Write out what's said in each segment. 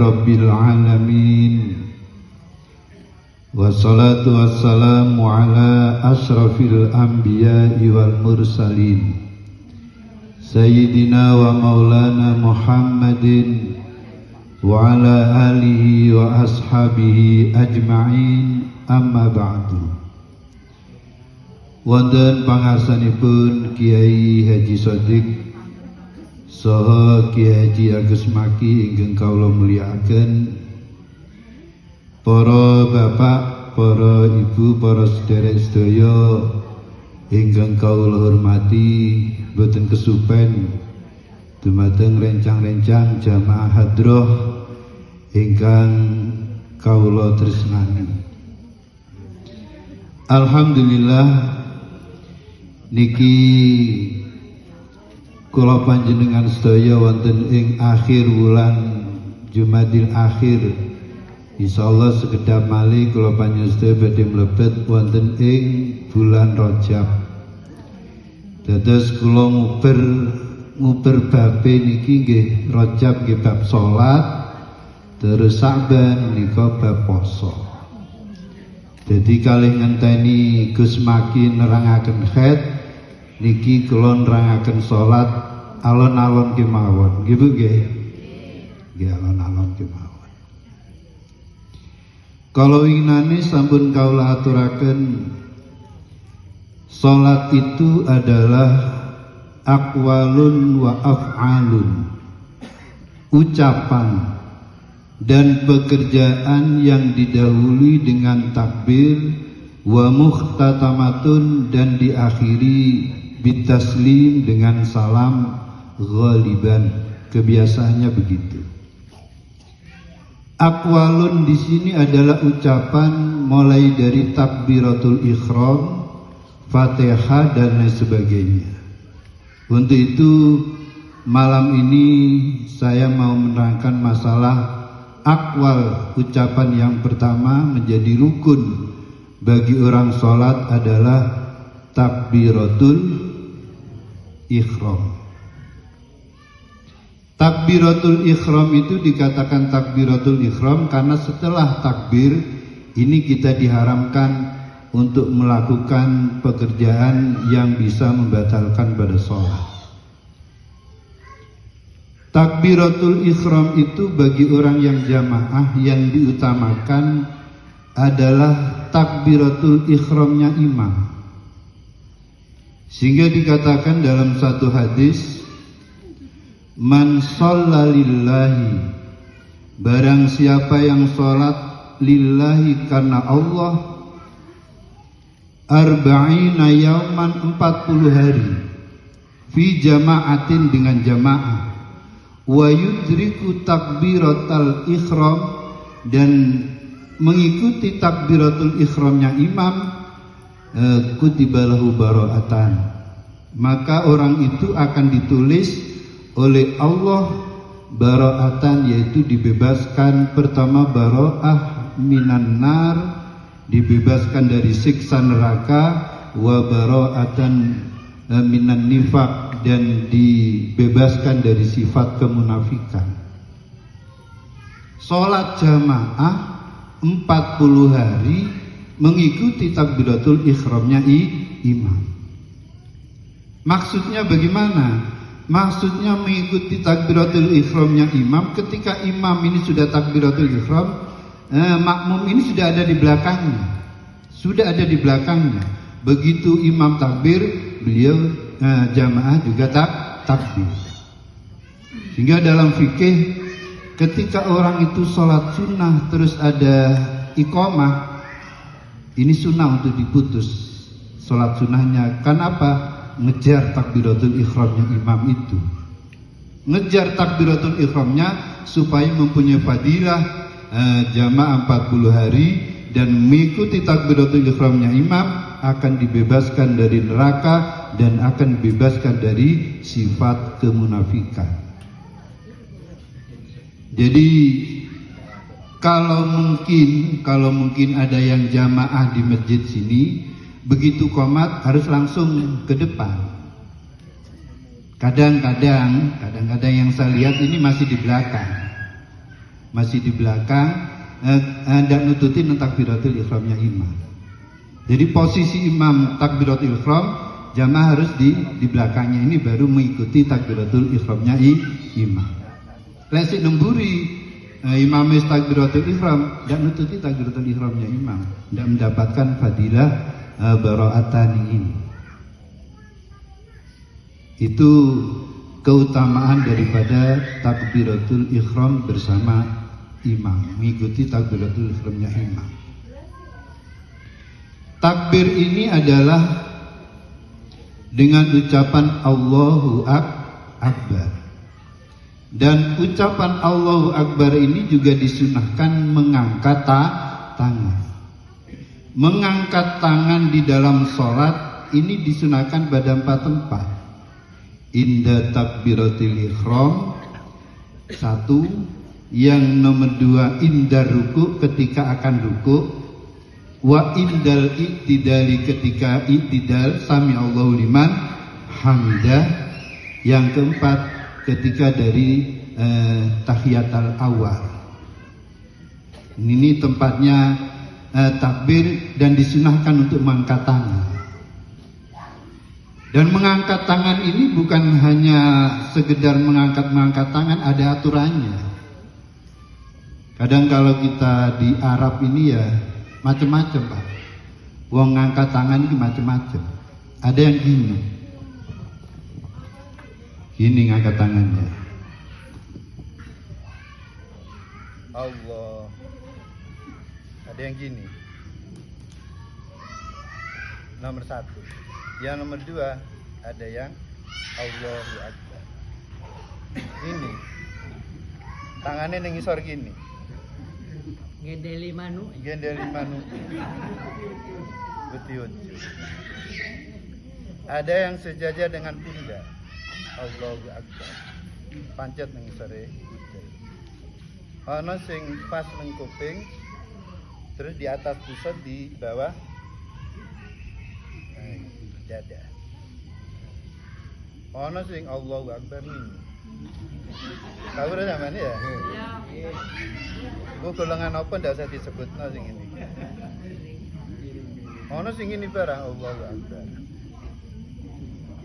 rabbil alamin. Wassalatu wassalamu ala ashrafil anbiya'i wal mursalin Sayyidina wa maulana Muhammadin wa ala alihi wa ashabihi ajma'in, amma ba'du. Wonten pangarsanipun Kiai Haji Shadiq saha Kiai Haji Agus Maki ingkang kawula mulyakaken, para bapak, para ibu, para sedherek sedaya ingkang kawula hormati, boten kesupen dumateng rencang-rencang jamaah hadroh ingkang kawula tresnani. Alhamdulillah niki kula panjenengan sedaya wonten ing akhir wulan Jumadil Akhir. Insyaallah sekedap malih kula panjenengan sedaya badhe mlebet wonten ing bulan Rajab. Dados kula nguber babe niki nggih Rajab nggih bab salat, terus Sa'ban nika bab poso. Jadi kalih ngenteni Gus Maki nerangaken khair niki kula nerangaken salat alon-alon kemawon. Nggih Bu nggih? Nggih alon-alon kemawon. Kalau winginane sampun kawula aturaken, salat itu adalah aqwalun wa af'alun, ucapan dan pekerjaan yang didahului dengan takbir, wa mukhtatamatun, dan diakhiri bitaslim dengan salam ghaliban. Kebiasaannya begitu. Aqwalun di sini adalah ucapan mulai dari takbiratul ihram, Fatihah dan lain sebagainya. Untuk itu malam ini saya mau menerangkan masalah aqwal. Ucapan yang pertama menjadi rukun bagi orang sholat adalah takbiratul ihram. Takbiratul ihram itu dikatakan takbiratul ihram karena setelah takbir ini kita diharamkan untuk melakukan pekerjaan yang bisa membatalkan pada sholat. Takbiratul ihram itu bagi orang yang jamaah yang diutamakan adalah takbiratul ihramnya imam. Sehingga dikatakan dalam satu hadis, man shalla lillahi, barang siapa yang sholat lillahi karena Allah, arba'ina yauman, 40 hari, fi jama'atin, dengan jamaah, wa yudriku takbiratul ihram, dan mengikuti takbiratul ihramnya imam, kutibalahu bara'atan, maka orang itu akan ditulis oleh Allah bara'atan, yaitu dibebaskan. Pertama bara'ah minan nar, dibebaskan dari siksa neraka, wa bara'atan minan nifaq, dan dibebaskan dari sifat kemunafikan. Salat jamaah 40 hari mengikuti takbiratul ihramnya imam. Maksudnya bagaimana? Maksudnya mengikuti takbiratul ihramnya imam. Ketika imam ini sudah takbiratul ihram, makmum ini sudah ada di belakangnya. Sudah ada di belakangnya. Begitu imam takbir, beliau jamaah juga takbir. Sehingga dalam fikih, ketika orang itu sholat sunnah terus ada iqamah, ini sunnah untuk diputus sholat sunnahnya. Kenapa? Ngejar takbiratul ihramnya imam itu. Ngejar takbiratul ihramnya supaya mempunyai fadilah jamaah 40 hari, dan mengikuti takbiratul ihramnya imam akan dibebaskan dari neraka dan akan dibebaskan dari sifat kemunafikan. Jadi kalau mungkin ada yang jamaah di masjid sini, begitu qomat harus langsung ke depan. Kadang-kadang yang saya lihat ini masih di belakang. masih di belakang, tidak nututin takbiratul ihramnya imam. Jadi posisi imam takbiratul ihram, jamaah harus di belakangnya ini baru mengikuti takbiratul ihramnya imam. Lesik nemburi imam takbiratul ihram, tidak nututi takbiratul ihramnya imam, tidak mendapatkan fadilah bara'atan ini. Itu keutamaan daripada takbiratul ihram bersama imam, mengikuti takbiratul ihramnya imam. Takbir ini adalah dengan ucapan Allahu Akbar. Dan ucapan Allahu Akbar ini juga disunahkan mengangkat tangan. Mengangkat tangan di dalam sholat ini disunahkan pada 4 tempat. Inda takbiratul ihram 1, yang nomor 2 inda ruku, ketika akan ruku, wa indal i'tidali, ketika i'tidal, sami Allahu liman hamdah, yang keempat ketika dari tahiyatul awal. Ini tempatnya takbir dan disunahkan untuk mengangkat tangan. Dan mengangkat tangan ini bukan hanya sekedar mengangkat tangan, ada aturannya. Kadang kalau kita di Arab ini ya macam-macam, Pak. Wong ngangkat tangan ini macam-macam. Ada yang gini ngangkat tangannya. Allah. Ada yang gini. Nomor 1. Yang nomor 2 ada yang Allahu Akbar. Ini tangannya nengisor gini. Gendeli manu. Betul. Ada yang sejajar dengan pundak. Allahu Akbar. Pancet nengisore udel. Ana sing pas nang kuping, terus di atas pusat, di bawah dada. Ana sing Allahu Akbar ini. Tahu udah zaman ya? Gue golongan apa ndak usah disebut sing ini. Ana sing ini barang Allahu Akbar.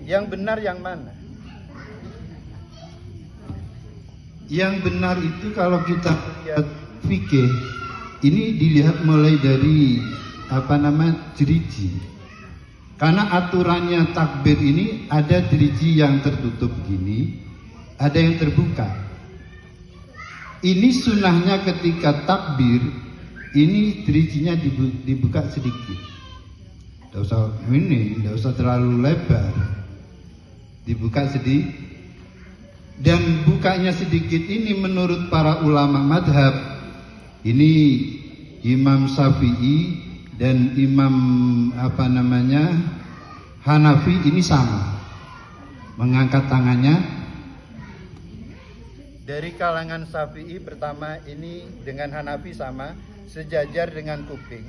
Yang benar yang mana? Yang benar itu kalau kita lihat fikih, ini dilihat mulai dari jeriji. Karena aturannya takbir ini ada jeriji yang tertutup gini, ada yang terbuka. Ini sunahnya ketika takbir, ini jerijinya dibuka sedikit. Tidak usah terlalu lebar. Dibuka sedikit. Dan bukanya sedikit ini menurut para ulama madhab, ini Imam Syafi'i dan Imam Hanafi ini sama. Mengangkat tangannya dari kalangan Syafi'i pertama ini dengan Hanafi sama, sejajar dengan kuping.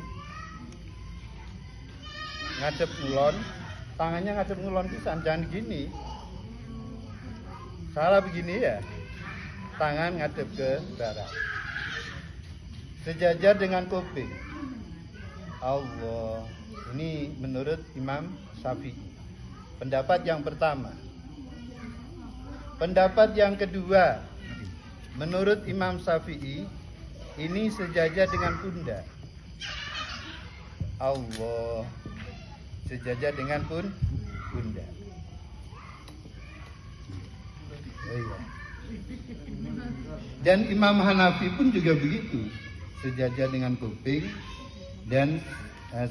Ngadep ngulon, tangannya ngadep ngulon pisan, jangan gini. Salah begini ya. Tangan ngadep ke barat. Sejajar dengan kuping. Allah. Ini menurut Imam Syafi'i. Pendapat yang pertama. Pendapat yang kedua, menurut Imam Syafi'i, ini sejajar dengan pundak. Allah. Sejajar dengan pundak. Oh iya. Dan Imam Hanafi pun juga begitu, sejajar dengan kuping dan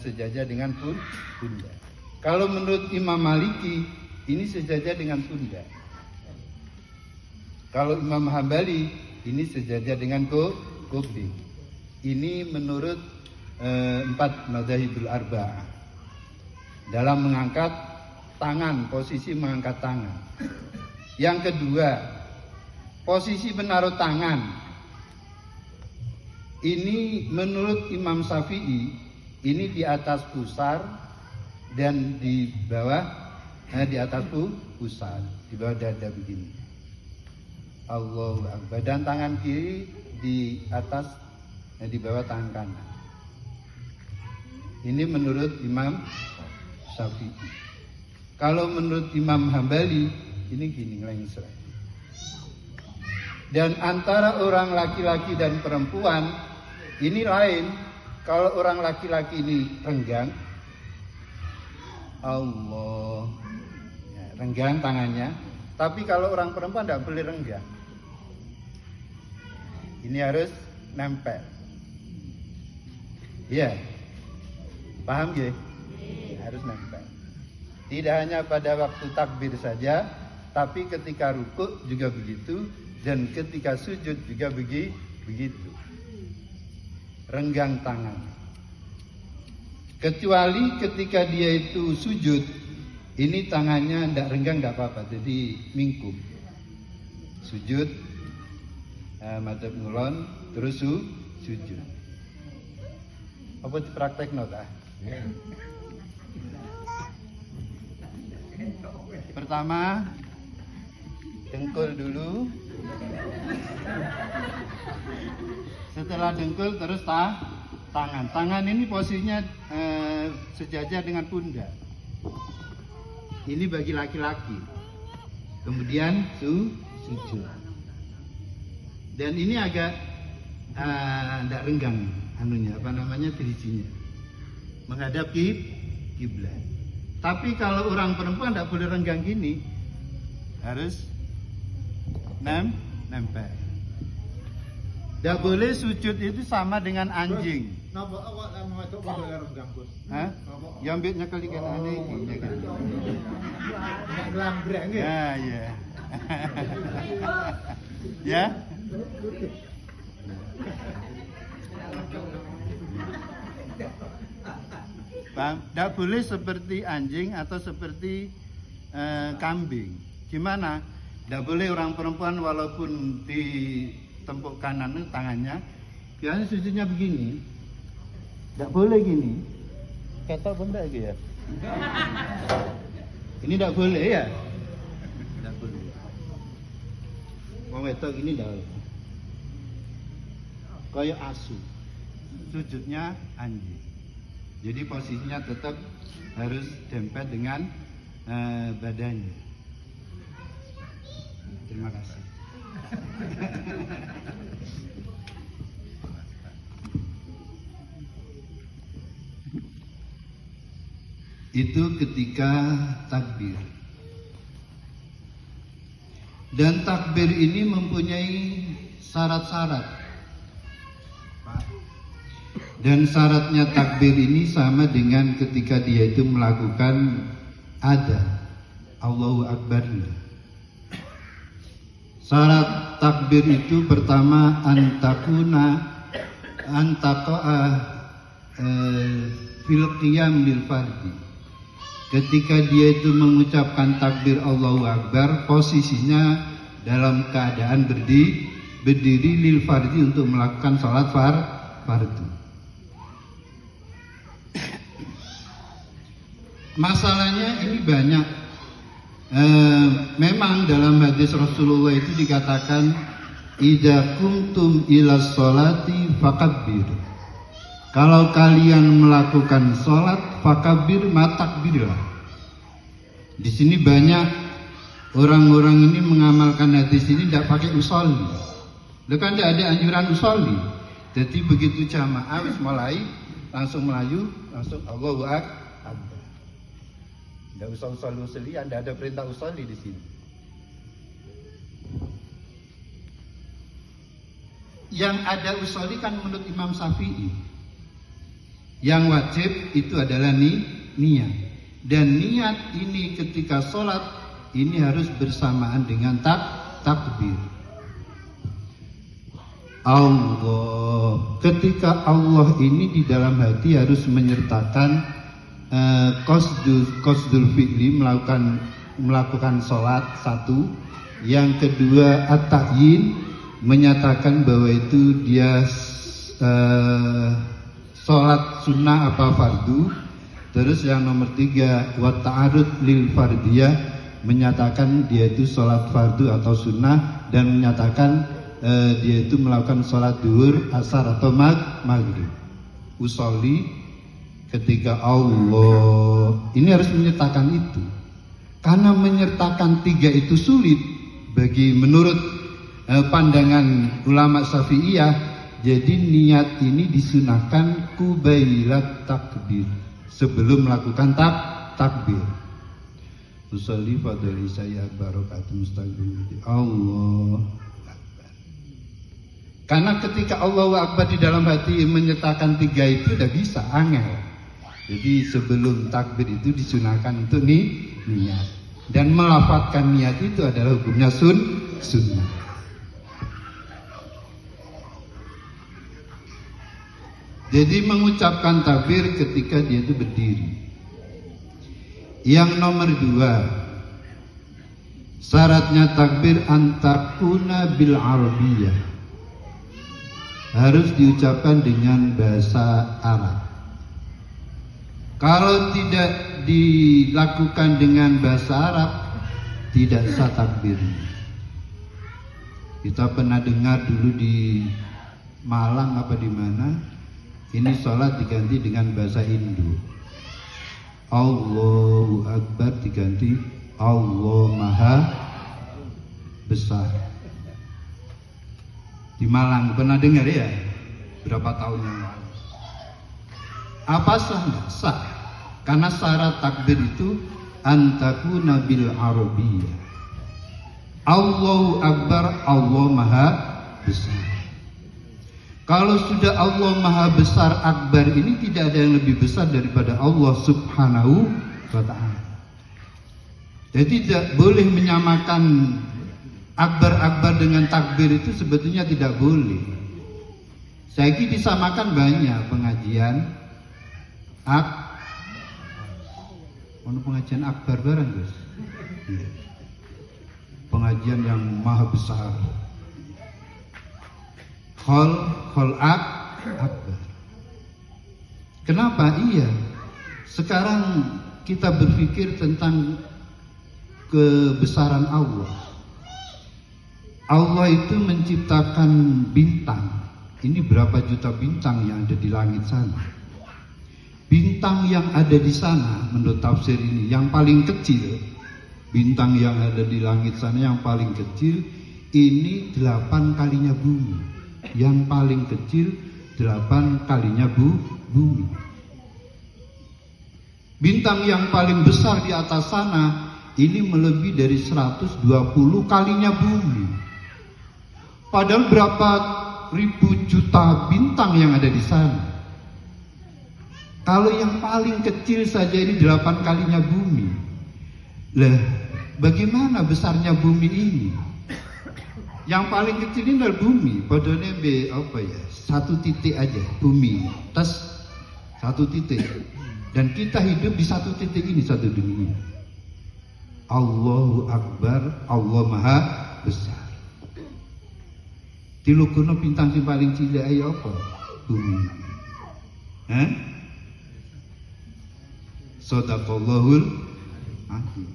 sejajar dengan pundak. Kalau menurut Imam Maliki, ini sejajar dengan pundak. Kalau Imam Hambali, ini sejajar dengan kuping. Ini menurut 4 madzhabul arba'ah. Dalam mengangkat tangan, posisi mengangkat tangan. Yang kedua, posisi menaruh tangan. Ini menurut Imam Syafi'i, ini di atas pusar dan di bawah, di atas pusar, di bawah dada begini. Allahu Akbar, dan tangan kiri di atas dan di bawah tangan kanan. Ini menurut Imam Syafi'i. Kalau menurut Imam Hambali ini gini lengser. Dan antara orang laki-laki dan perempuan ini lain. Kalau orang laki-laki ini renggang, Allah, ya, renggang tangannya. Tapi kalau orang perempuan tidak boleh renggang. Ini harus nempel. Ya, paham ya? Harus nempel. Tidak hanya pada waktu takbir saja, tapi ketika rukuk juga begitu, dan ketika sujud juga begitu. Renggang tangan. Kecuali ketika dia itu sujud, ini tangannya tidak renggang tidak apa-apa, jadi mingkum. Sujud, madhab ngulon, terus sujud. Apa dipraktek nota? Pertama, dengkul dulu. Setelah dengkul terus tangan. Tangan ini posisinya sejajar dengan pundak. Ini bagi laki-laki. Kemudian sujud. Dan ini agak tidak renggang dirijinya. Menghadap kiblat. Tapi kalau orang perempuan tidak boleh renggang gini. Harus nempel. Tidak boleh sujud itu sama dengan anjing. Napa awak mau itu boleh renggang, Gus? Hah? Yang ambek nyekel iki ana iki. Nek nglambrek nggih. Ya, ya. Ya. Bang, tidak boleh seperti anjing atau seperti kambing. Gimana? Tidak boleh orang perempuan walaupun di tempuk kanan itu tangannya, biasanya sujudnya begini. Tidak boleh gini. Ketok benda gitu ya. Ini tidak boleh ya. Tidak boleh. Mau ketok ini tidak boleh. Kayak asu. Sujudnya anjing. Jadi posisinya tetap harus dempet dengan badannya. Terima kasih. Itu ketika takbir. Dan takbir ini mempunyai syarat-syarat. Dan syaratnya takbir ini sama dengan ketika dia itu melakukan adzan Allahu Akbar. Syarat takbir itu pertama antaqa'a fil qiyam lil fardi. Ketika dia itu mengucapkan takbir Allahu Akbar, posisinya dalam keadaan berdiri lil fardi untuk melakukan salat fardu. Masalahnya ini banyak. Memang dalam hadis Rasulullah itu dikatakan idza kumtum ila sholati fakabbir. Kalau kalian melakukan sholat fakabbir matakbirlah. Di sini banyak orang-orang ini mengamalkan hadis ini tidak pakai usolli. Loh kan tidak ada anjuran usolli. Jadi begitu jamaah mulai langsung melayu, langsung Allahu Akbar. Tidak usah usolli, tidak ada perintah usolli di sini. Yang ada usolli kan menurut Imam Syafi'i. Yang wajib itu adalah niat. Dan niat ini ketika sholat ini harus bersamaan dengan takbir. Allah. Ketika Allah ini di dalam hati harus menyertakan qasdul fi'li, melakukan sholat satu. Yang kedua at-ta'yin, menyatakan bahwa itu dia sholat sunnah apa fardu. Terus yang nomor 3 wa ta'arud lil fardiyah, menyatakan dia itu sholat fardu atau sunnah dan menyatakan dia itu melakukan sholat duhur, asar atau maghrib. Usolli ketika Allah, ini harus menyertakan itu. Karena menyertakan tiga itu sulit bagi menurut pandangan ulama Syafi'iyah, jadi niat ini disunahkan kubailat takbir, sebelum melakukan takbir. Usolli fadli saya barokat mustaqbil Allah Akbar. Karena ketika Allahu Akbar di dalam hati menyertakan tiga itu udah bisa, angel. Jadi sebelum takbir itu disunahkan untuk niat. Dan melafadzkan niat itu adalah hukumnya sunnah. Jadi mengucapkan takbir ketika dia itu berdiri. Yang nomor 2, syaratnya takbir antakuna bil arabiyah, harus diucapkan dengan bahasa Arab. Kalau tidak dilakukan dengan bahasa Arab, tidak sah takbir. Kita pernah dengar dulu di Malang apa di mana, ini sholat diganti dengan bahasa Hindu. Allahu Akbar diganti Allah Maha Besar. Di Malang pernah dengar ya? Berapa tahun yang lalu. Apa sah? Nggak sah. Karena syarat takbir itu antakuna bil arabiyah. Allahu Akbar, Allah Maha Besar. Kalau sudah Allah Maha Besar Akbar, ini tidak ada yang lebih besar daripada Allah Subhanahu wa ta'ala. Jadi tidak boleh menyamakan Akbar-Akbar dengan takbir, itu sebetulnya tidak boleh. Saya kira disamakan banyak pengajian pengajian Akbar barang guys. Pengajian yang Maha Besar. Khol Akbar. Kenapa? Iya. Sekarang kita berpikir tentang kebesaran Allah. Allah itu menciptakan bintang. Ini berapa juta bintang yang ada di langit sana. Bintang yang ada di sana menurut tafsir ini yang paling kecil, bintang yang ada di langit sana yang paling kecil ini 8 kalinya bumi. Yang paling kecil 8 kalinya bumi. Bintang yang paling besar di atas sana ini melebihi dari 120 kalinya bumi. Padahal berapa ribu juta bintang yang ada di sana. Kalau yang paling kecil saja ini 8 kalinya bumi. Lah, bagaimana besarnya bumi ini? Yang paling kecil ini adalah bumi. Padahal apa ya? 1 titik aja bumi. Tas 1 titik. Dan kita hidup di 1 titik ini, 1 dunia. Allahu Akbar, Allah Maha Besar. Tilukono bintang yang paling cilik ayo apa? Bumi. Shadaqallahul Azim.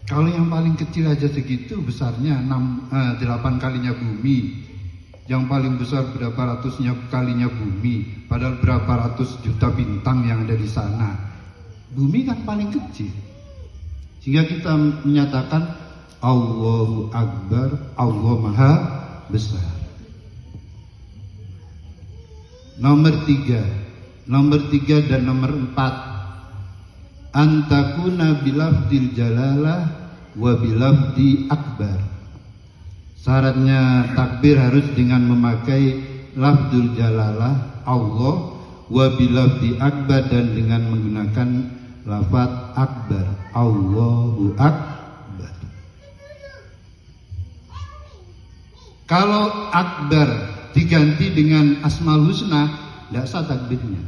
Kalau yang paling kecil aja segitu besarnya 8 kalinya bumi. Yang paling besar berapa ratusnya kalinya bumi. Padahal berapa ratus juta bintang yang ada di sana. Bumi kan paling kecil. Sehingga kita menyatakan Allahu Akbar, Allah Maha Besar. Nomor 3 dan nomor 4, antakuna bilafdil jalalah wa bilafdi akbar. Syaratnya takbir harus dengan memakai lafdul jalalah Allah wa bilafdi akbar, dan dengan menggunakan lafaz akbar, Allahu Akbar. Kalau akbar diganti dengan asmaul husna, tidak sah takbirnya.